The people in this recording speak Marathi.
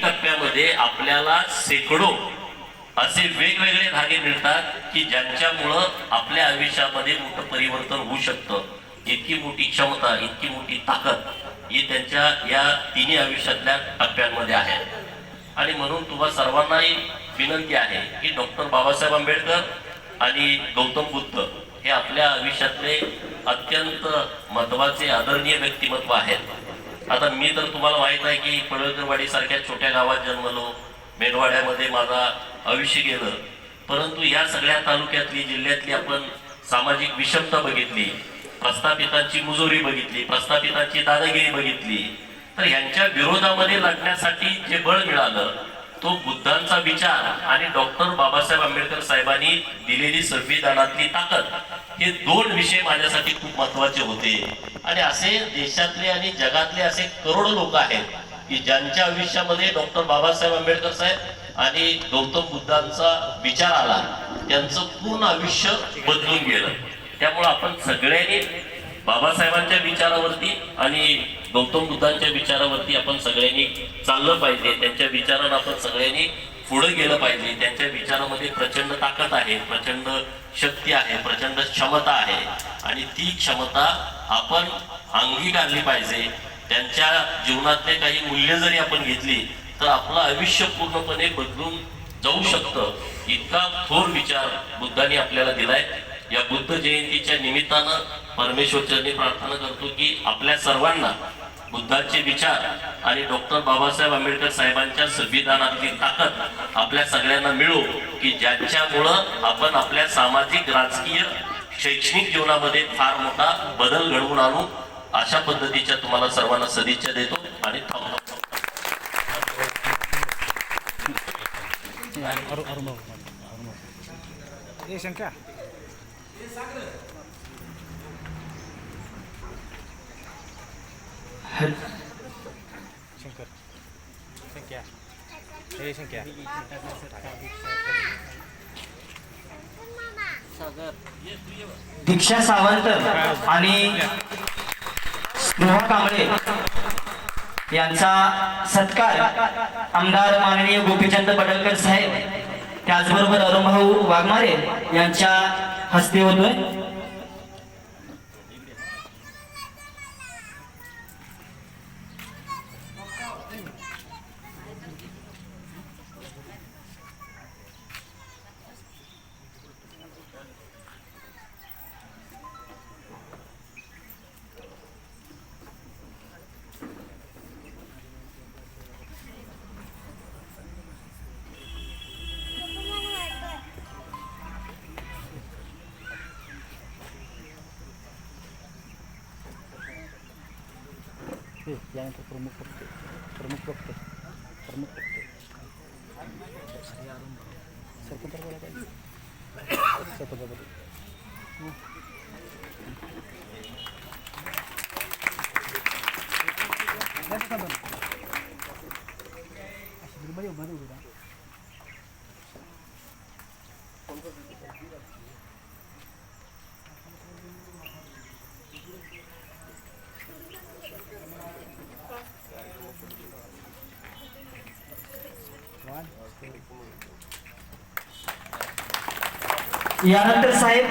प्रत्येक टप्प्यामध्ये आपल्याला शेकडो असे वेगवेगळे धागे मिळतात की ज्यांच्यामुळं आपल्या आयुष्यामध्ये मोठं परिवर्तन होऊ शकतं. इतकी मोठी क्षमता, इतकी मोठी ताकद ही त्यांच्या या तिन्ही आयुष्यातल्या टप्प्यांमध्ये आहे. आणि म्हणून तुम्हा सर्वांनाही विनंती आहे की डॉक्टर बाबासाहेब आंबेडकर आणि गौतम बुद्ध हे आपल्या आयुष्यातले अत्यंत महत्वाचे आदरणीय व्यक्तिमत्व आहेत. आता मी तर तुम्हाला माहित आहे की पडळकरवाडी सारख्या छोट्या गावात जन्मलो, मेनवाड्यामध्ये माझा आयुष्य गेलं, परंतु या सगळ्या तालुक्यातली जिल्ह्यातली आपण सामाजिक विषमता बघितली, प्रस्थापितांची मुजोरी बघितली, प्रस्थापितांची दादागिरी बघितली. तर यांच्या विरोधामध्ये लढण्यासाठी जे बळ मिळालं तो बुद्धांचा विचार आणि डॉक्टर बाबासाहेब आंबेडकर साहेबांनी दिलेली संविधानातली ताकद, हे दोन विषय माझ्यासाठी खूप महत्वाचे होते. आणि असे देशातले आणि जगातले असे करोडो लोक आहेत की ज्यांच्या आयुष्यामध्ये डॉक्टर बाबासाहेब आंबेडकर साहेब आणि गौतम बुद्धांचा विचार आला, त्यांचं पूर्ण आयुष्य बदलून गेलं. त्यामुळे आपण सगळ्यांनी बाबासाहेबांच्या विचारावरती आणि गौतम बुद्धांच्या विचारावरती आपण सगळ्यांनी चाललं पाहिजे. त्यांच्या विचारांना आपण सगळ्यांनी पुढे गेलं पाहिजे. त्यांच्या विचारामध्ये प्रचंड ताकद आहे, प्रचंड शक्ती आहे, प्रचंड क्षमता आहे आणि ती क्षमता आपण अंगीकारली पाहिजे. त्यांच्या जीवनातले काही मूल्य जरी आपण घेतली तर आपलं आयुष्य पूर्णपणे बदलून जाऊ शकतं. इतका थोर विचार बुद्धांनी आपल्याला दिलाय. या बुद्ध जयंतीच्या निमित्तानं परमेश्वरचरणी प्रार्थना करतो की आपल्या सर्वांना बुद्धांचे विचार आणि डॉक्टर बाबासाहेब आंबेडकर साहेबांच्या संविधानातली ताकद आपल्या सगळ्यांना मिळो की ज्यांच्यामुळं आपण आपल्या सामाजिक, राजकीय, शैक्षणिक जीवनामध्ये फार मोठा बदल घडवून आणू. अशा पद्धतीच्या तुम्हाला सर्वांना सदिच्छा देतो आणि थांबतो. दीक्षा सावंत आणि स्नेहा कांबळे यांचा सत्कार आमदार माननीय गोपीचंद पडळकर साहेब त्याचबरोबर अरुणभाऊ वाघमारे यांच्या हस्ते होतोय. यानंतर प्रमुख वक्ते सरपंच बोला पाहिजे. यानंतर साहेब